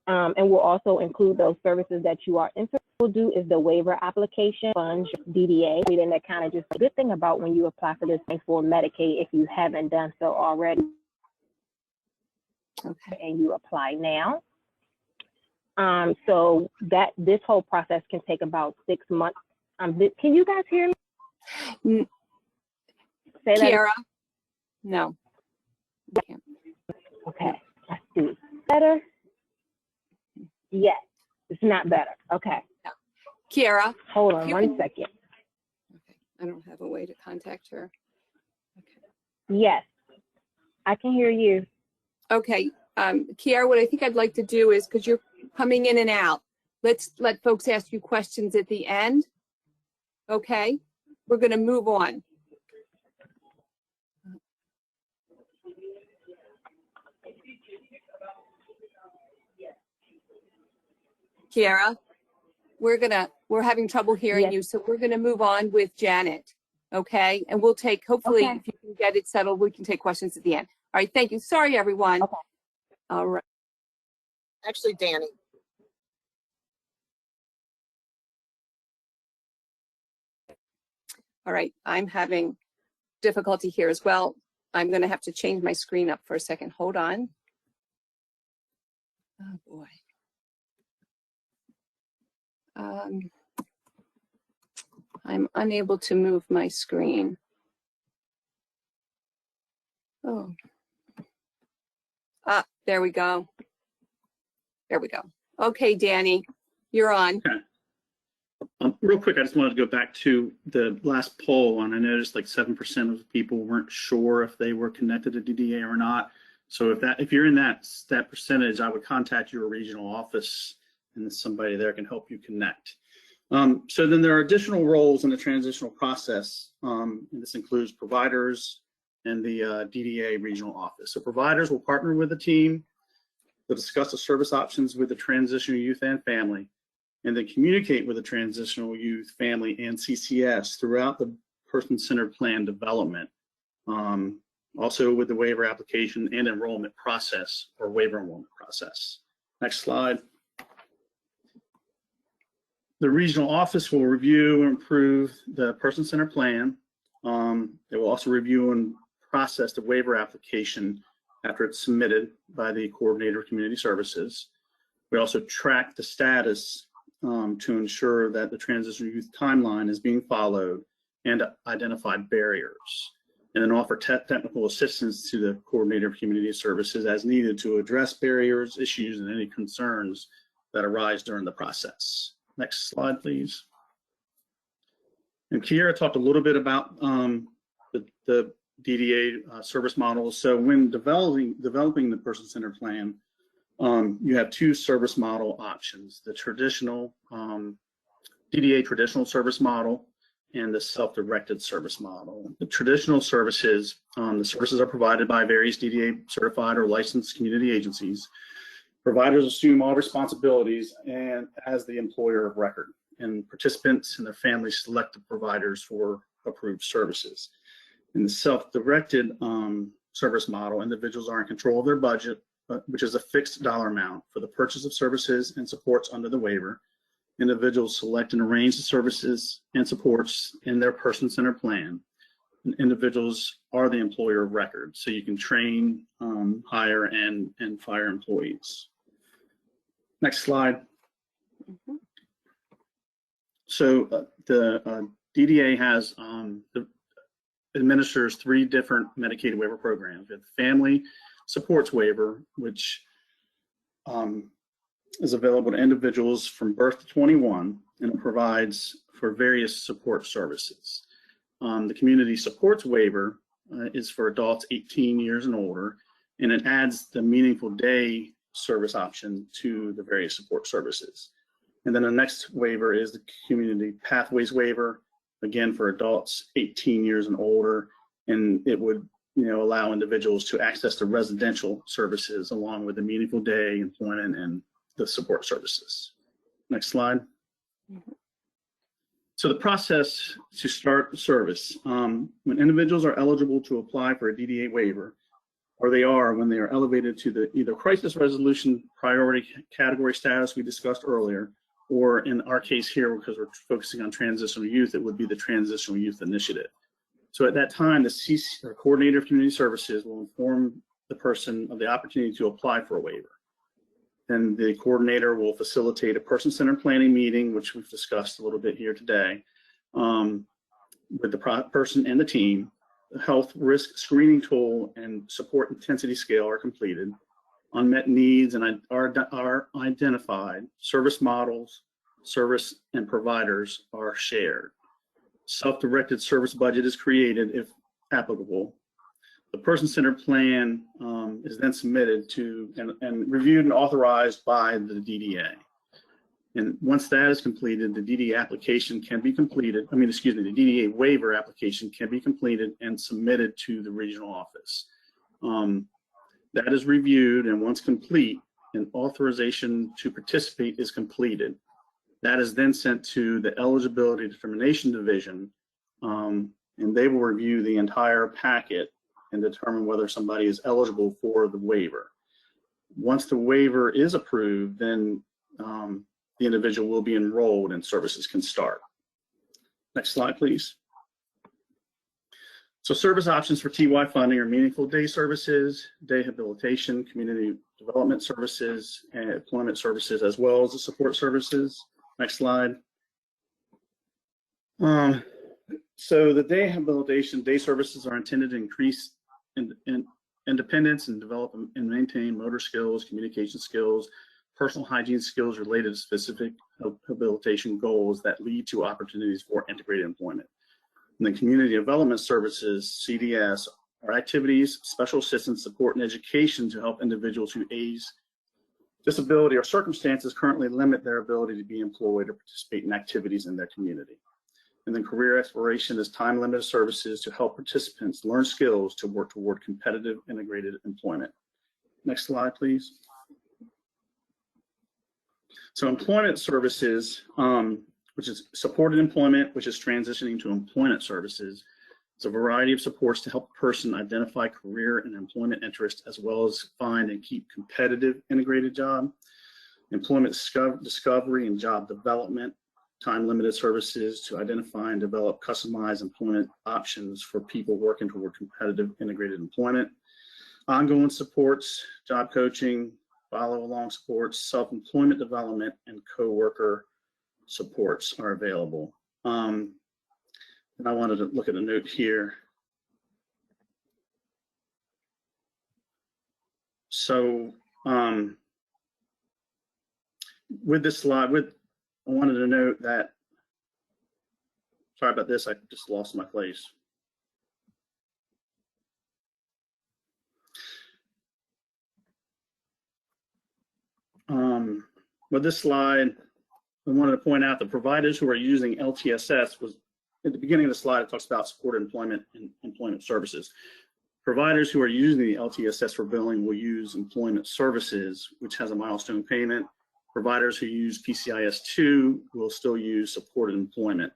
And we'll also include those services that you are interested. We'll do is the waiver application, funds, DDA. And then that kind of just a good thing about when you apply for this thing for Medicaid, if you haven't done so already. Okay. And you apply now. So that this whole process can take about 6 months. Can you guys hear me? Say that. Kiara? No. Okay, let's see. Better? Yes, it's not better. Okay. No. Kiara? Hold on 1 second. Okay, I don't have a way to contact her. Okay. Yes, I can hear you. Okay, Kiara, what I think I'd like to do is, because you're coming in and out, let's let folks ask you questions at the end. Okay, we're going to move on. Kiara, we're having trouble hearing Yes. you, so we're gonna move on with Janet, okay? And we'll take, hopefully, Okay. if you can get it settled, we can take questions at the end. All right, thank you. Sorry, everyone. Okay. All right. Actually, Danny. All right, I'm having difficulty here as well. I'm gonna have to change my screen up for a second. Hold on. Oh, boy. I'm unable to move my screen. Oh. Ah, there we go. There we go. Okay, Danny, you're on. Real quick, I just wanted to go back to the last poll, and I noticed like 7% of people weren't sure if they were connected to DDA or not. So if you're in that percentage, I would contact your regional office, and somebody there can help you connect. So then there are additional roles in the transitional process, and this includes providers and the DDA regional office. So providers will partner with the team to discuss the service options with the transitional youth and family, and then communicate with the transitional youth, family, and CCS throughout the person-centered plan development. Also with the waiver application and enrollment process, or waiver enrollment process. Next slide. The regional office will review and approve the person-centered plan. They will also review and process the waiver application after it's submitted by the coordinator of community services. We also track the status to ensure that the transitional youth timeline is being followed and identify barriers, and then offer technical assistance to the coordinator of community services as needed to address barriers, issues, and any concerns that arise during the process. Next slide, please. And Kiara talked a little bit about the DDA service models. So when developing the person-centered plan, you have two service model options: the traditional DDA traditional service model and the self-directed service model. The traditional services, the services are provided by various DDA certified or licensed community agencies. Providers assume all responsibilities and as the employer of record, and participants and their families select the providers for approved services. In the self-directed service model, individuals are in control of their budget, which is a fixed dollar amount for the purchase of services and supports under the waiver. Individuals select and arrange the services and supports in their person-centered plan. individuals are the employer of record, so you can train, hire, and fire employees. Next slide. So the DDA has administers 3 different Medicaid waiver programs. We have the Family Supports Waiver, which is available to individuals from birth to 21, and it provides for various support services. The Community Supports Waiver is for adults 18 years and older, and it adds the Meaningful Day service option to the various support services. And then the next waiver is the Community Pathways Waiver, again for adults 18 years and older, and it would allow individuals to access the residential services along with the Meaningful Day, employment, and the support services. Next slide. So the process to start the service, when individuals are eligible to apply for a DDA waiver, or they are when they are elevated to the either crisis resolution priority category status we discussed earlier, or in our case here, because we're focusing on transitional youth, it would be the Transitional Youth Initiative. So at that time, the CC, or Coordinator of Community Services, will inform the person of the opportunity to apply for a waiver. Then the coordinator will facilitate a person-centered planning meeting, which we've discussed a little bit here today, with the person and the team. The health risk screening tool and support intensity scale are completed. Unmet needs are identified. Service models, service and providers are shared. Self-directed service budget is created if applicable. The person-centered plan is then submitted to and reviewed and authorized by the DDA. And once that is completed, the DDA application can be completed. The DDA waiver application can be completed and submitted to the regional office. That is reviewed, and once complete, an authorization to participate is completed. That is then sent to the Eligibility Determination Division, and they will review the entire packet and determine whether somebody is eligible for the waiver. Once the waiver is approved, then the individual will be enrolled and services can start. Next slide, please. So service options for TY funding are Meaningful Day services, day habilitation, community development services, and employment services, as well as the support services. Next slide. So the day habilitation, day services are intended to increase independence and develop and maintain motor skills, communication skills, personal hygiene skills related to specific habilitation goals that lead to opportunities for integrated employment. And the community development services, CDS, are activities, special assistance, support, and education to help individuals whose age, disability, or circumstances currently limit their ability to be employed or participate in activities in their community. And then career exploration is time-limited services to help participants learn skills to work toward competitive integrated employment. Next slide, please. So employment services, which is supported employment, which is transitioning to employment services. It's a variety of supports to help a person identify career and employment interest, as well as find and keep competitive integrated job. Employment discovery and job development, time-limited services to identify and develop customized employment options for people working toward competitive integrated employment. Ongoing supports, job coaching, follow-along supports, self-employment development, and coworker supports are available. And I wanted to look at a note here. So with this slide, I wanted to note that, sorry about this, I just lost my place. With this slide, I wanted to point out the providers who are using LTSS was, at the beginning of the slide, it talks about supported employment and employment services. Providers who are using the LTSS for billing will use employment services, which has a milestone payment. Providers who use PCIS2 will still use supported employment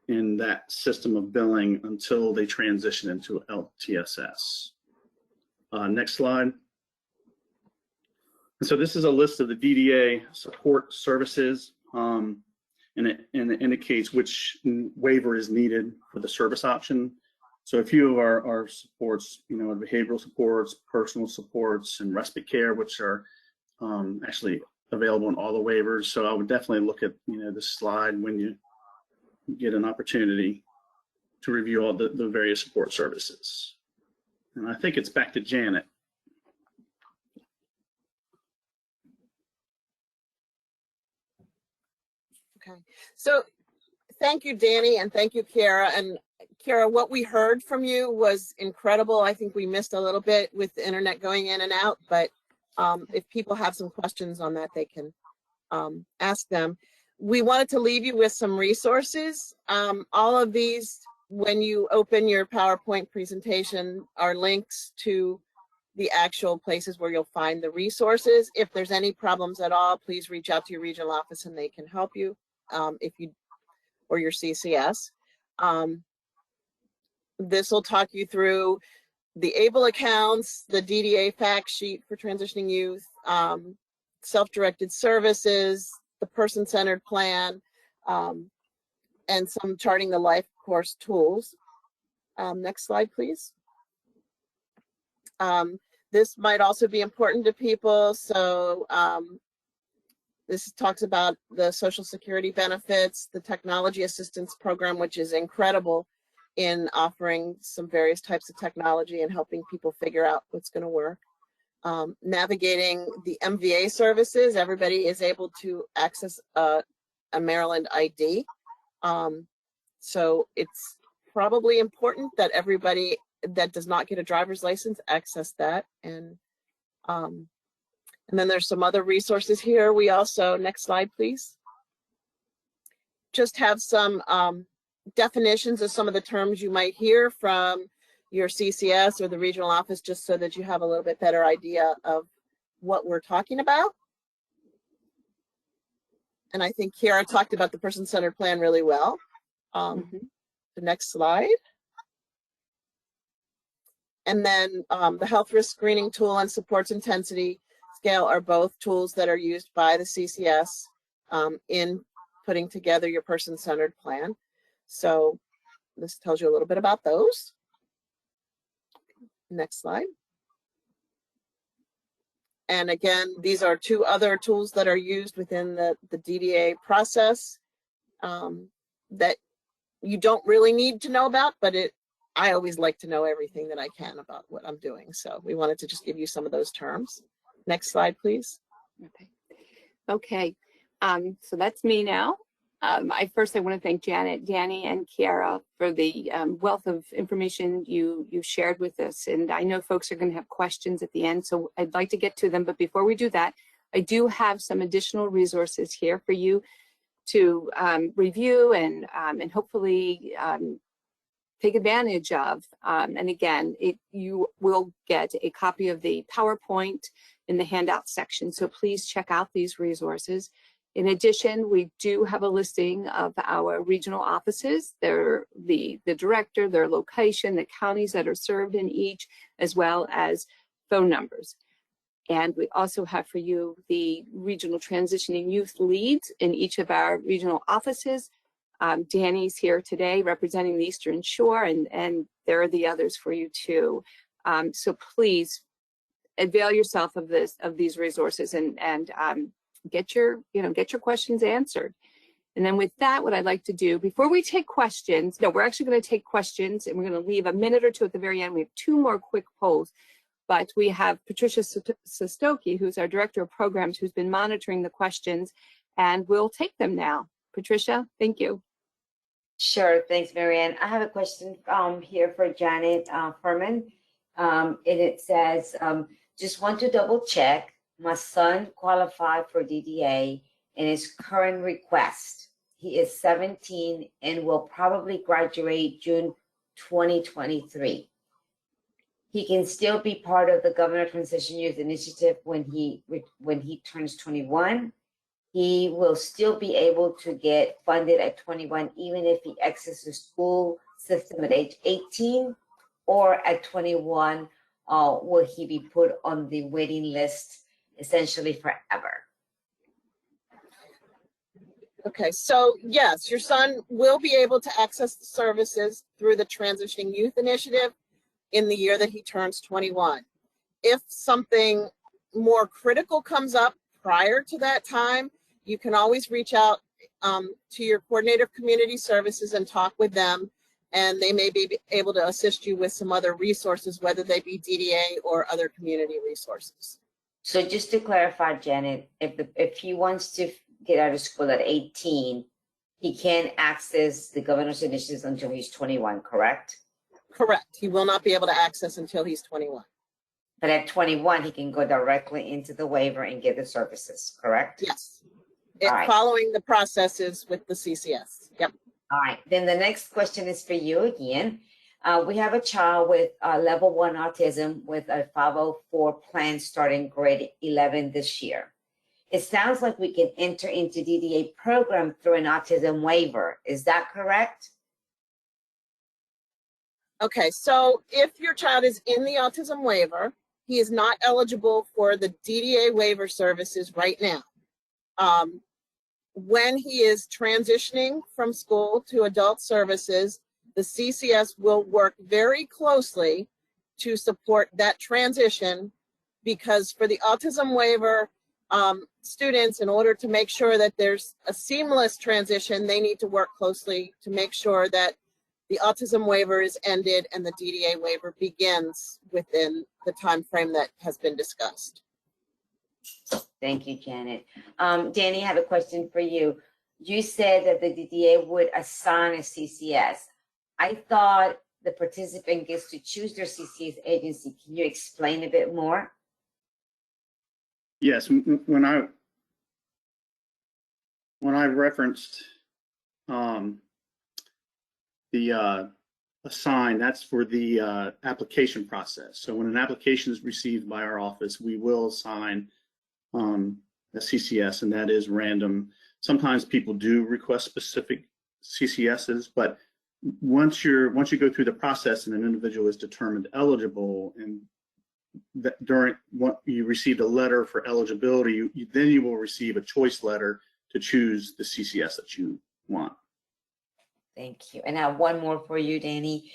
in that system of billing until they transition into LTSS. Next slide. And so this is a list of the DDA support services, and it indicates which waiver is needed for the service option. So a few of our supports, behavioral supports, personal supports, and respite care, which are actually available in all the waivers. So I would definitely look at this slide when you get an opportunity to review all the various support services. And I think it's back to Janet. Okay, so thank you, Danny, and thank you, Kara. And Kara, what we heard from you was incredible. I think we missed a little bit with the internet going in and out, but if people have some questions on that, they can ask them. We wanted to leave you with some resources. All of these, when you open your PowerPoint presentation, are links to the actual places where you'll find the resources. If there's any problems at all, please reach out to your regional office and they can help you or your CCS. This will talk you through the ABLE accounts, the DDA fact sheet for transitioning youth, self-directed services, the person-centered plan, and some charting the life course tools. Next slide, please. This might also be important to people. So this talks about the Social Security benefits, the Technology Assistance Program, which is incredible in offering some various types of technology and helping people figure out what's going to work. Navigating the MVA services, everybody is able to access a Maryland ID. So it's probably important that everybody that does not get a driver's license access that. And then there's some other resources here. We also, next slide, please. Just have some definitions of some of the terms you might hear from your CCS or the regional office, just so that you have a little bit better idea of what we're talking about. And I think Kiara talked about the person-centered plan really well. The next slide. And then the health risk screening tool and supports intensity scale are both tools that are used by the CCS in putting together your person-centered plan. So this tells you a little bit about those. Next slide. And again, these are two other tools that are used within the DDA process that you don't really need to know about, but I always like to know everything that I can about what I'm doing. So we wanted to just give you some of those terms. Next slide, please. Okay. So that's me now. I want to thank Janet, Danny, and Kiara for the wealth of information you shared with us. And I know folks are going to have questions at the end, so I'd like to get to them. But before we do that, I do have some additional resources here for you to review and hopefully take advantage of. And again, you will get a copy of the PowerPoint in the handout section. So please check out these resources. In addition, we do have a listing of our regional offices, the director, their location, the counties that are served in each, as well as phone numbers. And we also have for you the regional transitioning youth leads in each of our regional offices. Danny's here today representing the Eastern Shore, and there are the others for you too. So please avail yourself of these resources and get your questions answered. And then with that, what I'd like to do before we take questions, we're actually going to take questions and we're going to leave a minute or two at the very end. We have two more quick polls, but we have Patricia Sostoki, who's our Director of Programs, who's been monitoring the questions, and we'll take them now. Patricia, thank you. Sure, thanks, Marianne. I have a question here for Janet Furman. And it says, just want to double check, my son qualified for DDA in his current request. He is 17 and will probably graduate June 2023. He can still be part of the Governor Transition Youth Initiative when he turns 21. He will still be able to get funded at 21, even if he exits the school system at age 18, or at 21, will he be put on the waiting list essentially forever? Okay, so yes, your son will be able to access the services through the Transitioning Youth Initiative in the year that he turns 21. If something more critical comes up prior to that time, you can always reach out to your coordinator of community services and talk with them, and they may be able to assist you with some other resources, whether they be DDA or other community resources. So just to clarify, Janet, if he wants to get out of school at 18, he can't access the governor's initiatives until he's 21, correct? Correct. He will not be able to access until he's 21. But at 21, he can go directly into the waiver and get the services, correct? Yes. All right. Following the processes with the CCS. Yep. All right, then the next question is for you again. We have a child with level 1 autism with a 504 plan starting grade 11 this year. It sounds like we can enter into DDA program through an autism waiver. Is that correct? Okay, so if your child is in the autism waiver, he is not eligible for the DDA waiver services right now. When he is transitioning from school to adult services, the CCS will work very closely to support that transition, because for the autism waiver students, in order to make sure that there's a seamless transition, they need to work closely to make sure that the autism waiver is ended and the DDA waiver begins within the time frame that has been discussed. Thank you, Janet. Danny, I have a question for you. You said that the DDA would assign a CCS. I thought the participant gets to choose their CCS agency. Can you explain a bit more? Yes, when I referenced the assign, that's for the application process. So when an application is received by our office, we will assign a CCS, and that is random. Sometimes people do request specific CCSs, but once you go through the process and an individual is determined eligible, and that during what you received a letter for eligibility, then you will receive a choice letter to choose the CCS that you want. Thank you. And I have one more for you, Danny.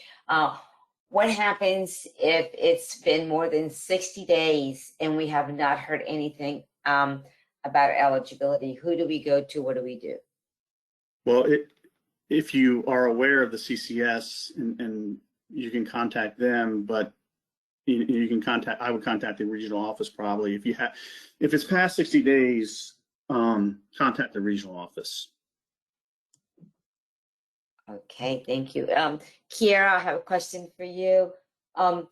What happens if it's been more than 60 days and we have not heard anything about eligibility? Who do we go to? What do we do? Well, if you are aware of the CCS, and you can contact them, but you can I would contact the regional office probably. If it's past 60 days, contact the regional office. Okay, thank you. Kiara, I have a question for you. While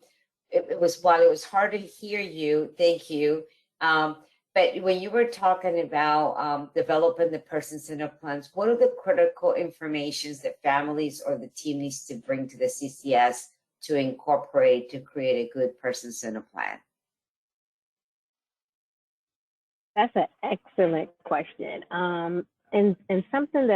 it was hard to hear you, thank you. But when you were talking about developing the person-centered plans, what are the critical informations that families or the team needs to bring to the CCS to incorporate to create a good person-centered plan? That's an excellent question. And something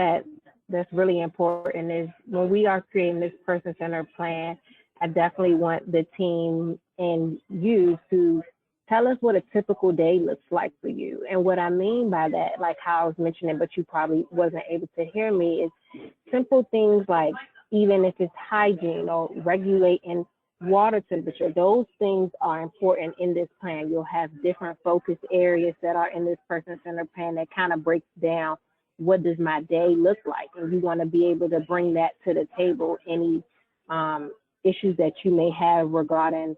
that's really important is when we are creating this person-centered plan, I definitely want the team and you to tell us what a typical day looks like for you. And what I mean by that, like how I was mentioning, but you probably wasn't able to hear me, is simple things like, even if it's hygiene or regulating water temperature, those things are important in this plan. You'll have different focus areas that are in this person-centered plan that kind of breaks down what does my day look like, and you want to be able to bring that to the table. Any issues that you may have regarding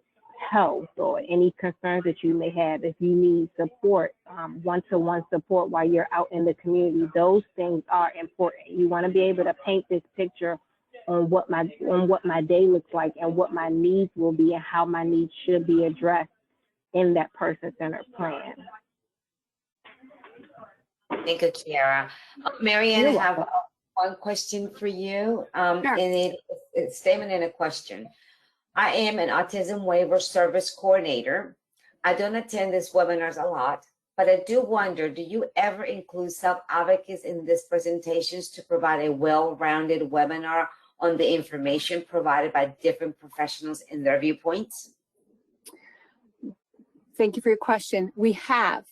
health or any concerns that you may have, if you need support, one-to-one support while you're out in the community, those things are important. You want to be able to paint this picture on what my day looks like and what my needs will be and how my needs should be addressed in that person-centered plan. Thank you, Kiara. Marianne, I have one question for you. And it's a statement and a question. I am an autism waiver service coordinator. I don't attend these webinars a lot, but I do wonder, do you ever include self-advocates in these presentations to provide a well-rounded webinar on the information provided by different professionals and their viewpoints? Thank you for your question. We have.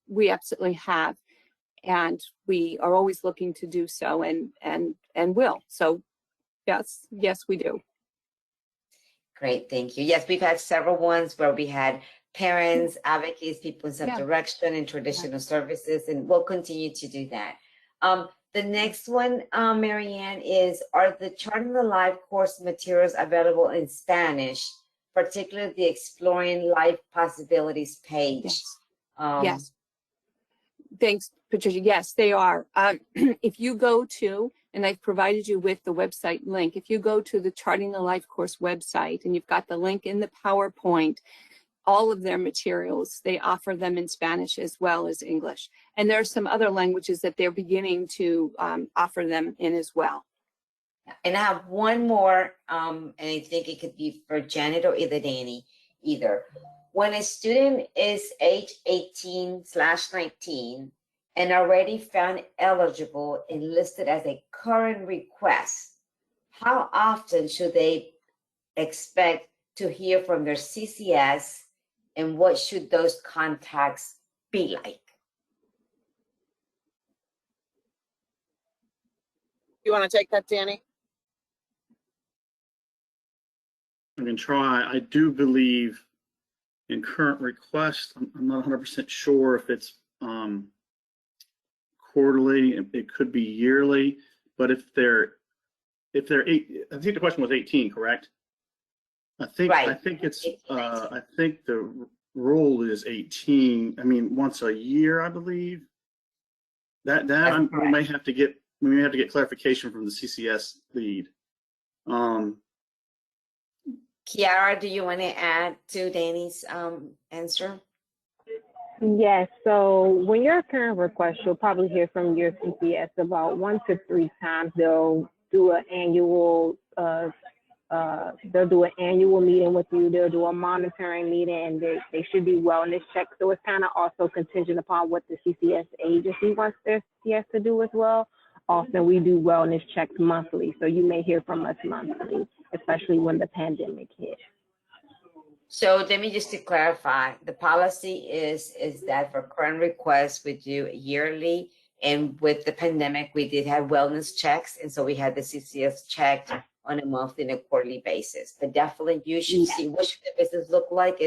We absolutely have. and we are always looking to do so and will. So yes, we do. Great, thank you. Yes, we've had several ones where we had parents, advocates, people in self-direction and traditional services, and we'll continue to do that. The next one, Marianne, is, are the Charting the Life course materials available in Spanish, particularly the Exploring Life Possibilities page? Yes. Yes. Thanks, Patricia. Yes, they are. If you go to, and I've provided you with the website link, if you go to the Charting the Life course website and you've got the link in the PowerPoint, all of their materials, they offer them in Spanish as well as English. And there are some other languages that they're beginning to offer them in as well. And I have one more, and I think it could be for Janet or either Danny, either. When a student is age 18/19 and already found eligible and listed as a current request, how often should they expect to hear from their CCS, and what should those contacts be like? You want to take that, Danny? I can try. I do believe in current requests, I'm not 100% sure if it's quarterly, it could be yearly, but if they're eight, I think the question was 18, correct? I think it's I think the rule is 18. I mean, once a year, I believe. We may have to get clarification from the CCS lead. Kiara, do you want to add to Danny's answer? Yes, so when you're a current request, you'll probably hear from your CCS about 1 to 3 times. They'll do an annual meeting with you. They'll do a monitoring meeting, and they should be wellness checks. So it's kind of also contingent upon what the CCS agency wants their CCS to do as well. Often we do wellness checks monthly, so you may hear from us monthly, especially when the pandemic hit. So let me just to clarify, the policy is that for current requests, we do yearly, and with the pandemic, we did have wellness checks, and so we had the CCS checked on a monthly and a quarterly basis. But definitely you should see what should the business look like.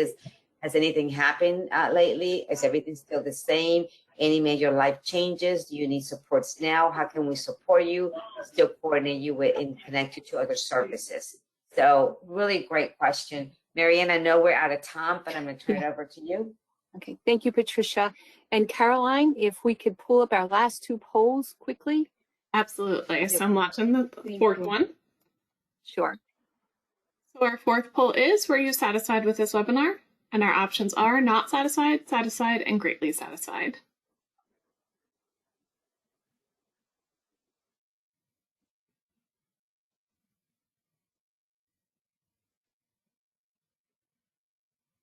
Has anything happened lately? Is everything still the same? Any major life changes? Do you need supports now? How can we support you? Still coordinate you with and connect you to other services. So really great question. Marianne, I know we're out of time, but I'm going to turn it over to you. Okay, thank you, Patricia. And Caroline, if we could pull up our last 2 polls quickly. Absolutely. So I'm watching the 4th one. Sure. So our 4th poll is, were you satisfied with this webinar? And our options are not satisfied, satisfied, and greatly satisfied.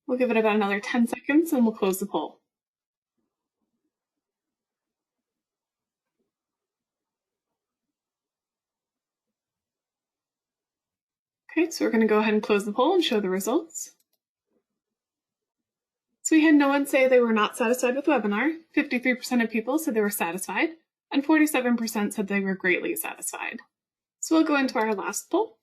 We'll give it about another 10 seconds and we'll close the poll. Okay, so we're going to go ahead and close the poll and show the results. So we had no one say they were not satisfied with the webinar. 53% of people said they were satisfied, and 47% said they were greatly satisfied. So we'll go into our last poll.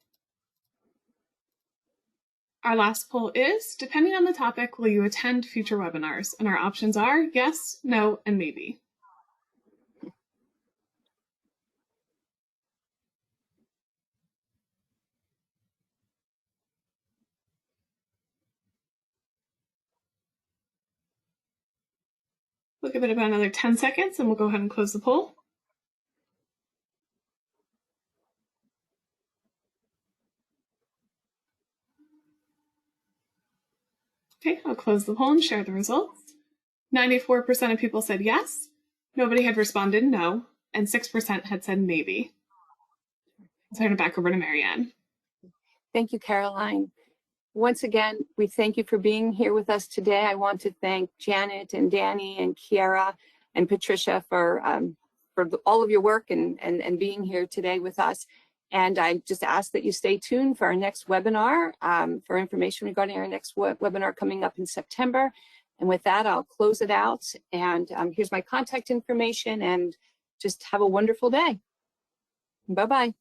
Our last poll is, depending on the topic, will you attend future webinars? And our options are yes, no, and maybe. We'll give it about another 10 seconds and we'll go ahead and close the poll. Okay, I'll close the poll and share the results. 94% of people said yes, nobody had responded no, and 6% had said maybe. I'll turn it back over to Marianne. Thank you, Caroline. Once again, we thank you for being here with us today. I want to thank Janet and Danny and Kiara and Patricia for all of your work and being here today with us. And I just ask that you stay tuned for our next webinar, for information regarding our next webinar coming up in September. And with that, I'll close it out. And here's my contact information, and just have a wonderful day. Bye-bye.